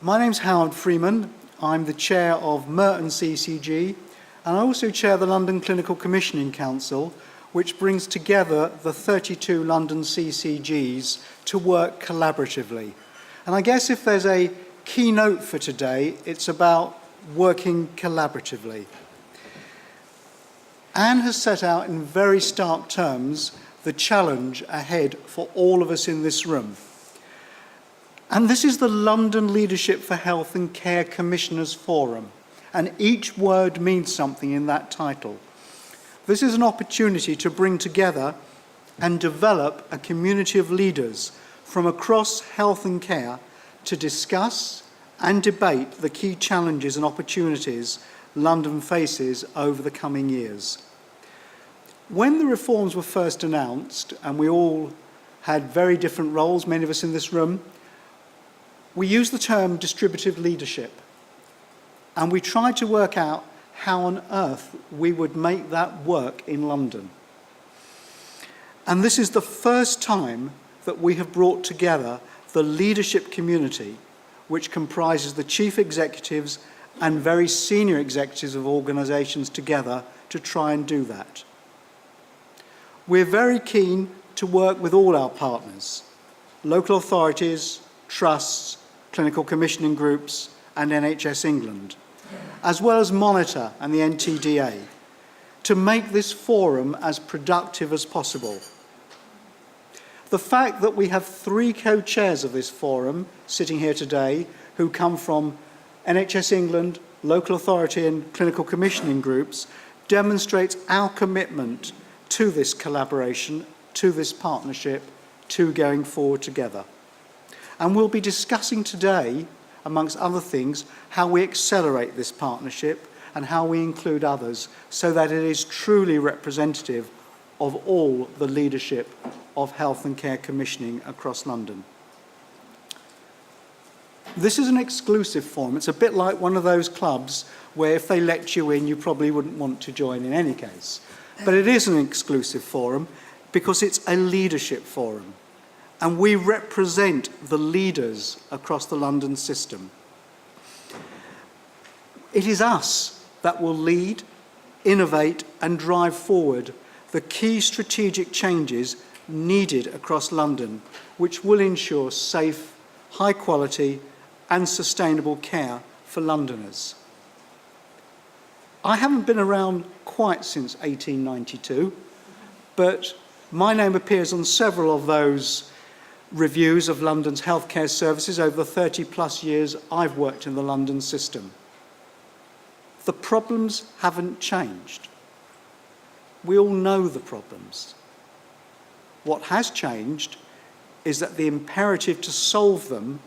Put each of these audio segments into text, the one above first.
My name's Howard Freeman. I'm the chair of Merton CCG, and I also chair the London Clinical Commissioning Council, which brings together the 32 London CCGs to work collaboratively. And I guess if there's a keynote for today, it's about working collaboratively. Anne has set out in very stark terms the challenge ahead for all of us in this room. And this is the London Leadership for Health and Care Commissioners Forum, and each word means something in that title. This is an opportunity to bring together and develop a community of leaders from across health and care to discuss and debate the key challenges and opportunities London faces over the coming years. When the reforms were first announced, and we all had very different roles, many of us in this room, we used the term distributive leadership, and we tried to work out how on earth we would make that work in London. And this is the first time that we have brought together the leadership community, which comprises the chief executives and very senior executives of organisations together to try and do that. We're very keen to work with all our partners, local authorities, trusts, clinical commissioning groups and NHS England, as well as Monitor and the NTDA, to make this forum as productive as possible. The fact that we have 3 co-chairs of this forum sitting here today who come from NHS England, local authority and clinical commissioning groups demonstrates our commitment to this collaboration, to this partnership, to going forward together. And we'll be discussing today, amongst other things, how we accelerate this partnership and how we include others so that it is truly representative of all the leadership of health and care commissioning across London. This is an exclusive forum. It's a bit like one of those clubs where if they let you in, you probably wouldn't want to join in any case. But it is an exclusive forum because it's a leadership forum. And we represent the leaders across the London system. It is us that will lead, innovate and drive forward the key strategic changes needed across London, which will ensure safe, high quality and sustainable care for Londoners. I haven't been around quite since 1892, but my name appears on several of those reviews of London's healthcare services over the 30+ years I've worked in the London system. The problems haven't changed. We all know the problems. What has changed is that the imperative to solve them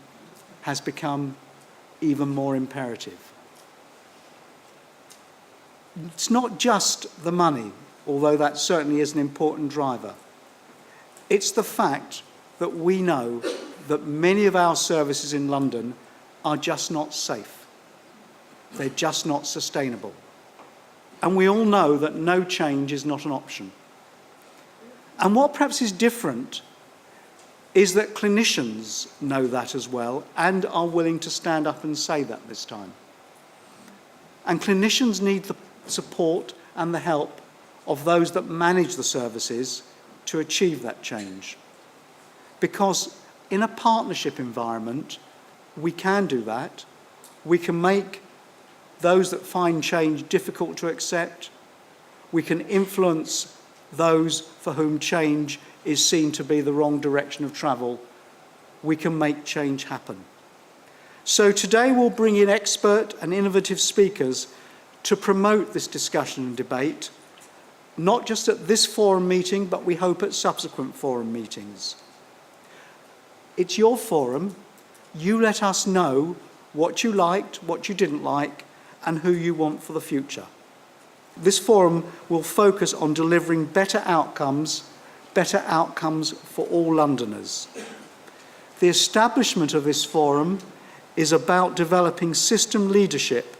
has become even more imperative. It's not just the money, although that certainly is an important driver. It's the fact that we know that many of our services in London are just not safe. They're just not sustainable. And we all know that no change is not an option. And what perhaps is different is that clinicians know that as well and are willing to stand up and say that this time. And clinicians need the support and the help of those that manage the services to achieve that change. Because in a partnership environment, we can do that. We can make those that find change difficult to accept. We can influence those for whom change is seen to be the wrong direction of travel. We can make change happen. So today we'll bring in expert and innovative speakers to promote this discussion and debate, not just at this forum meeting, but we hope at subsequent forum meetings. It's your forum. You let us know what you liked, what you didn't like, and who you want for the future. This forum will focus on delivering better outcomes for all Londoners. The establishment of this forum is about developing system leadership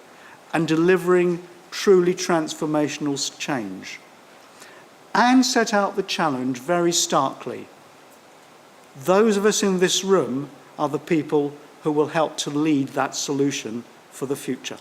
and delivering truly transformational change. Anne set out the challenge very starkly. Those of us in this room are the people who will help to lead that solution for the future.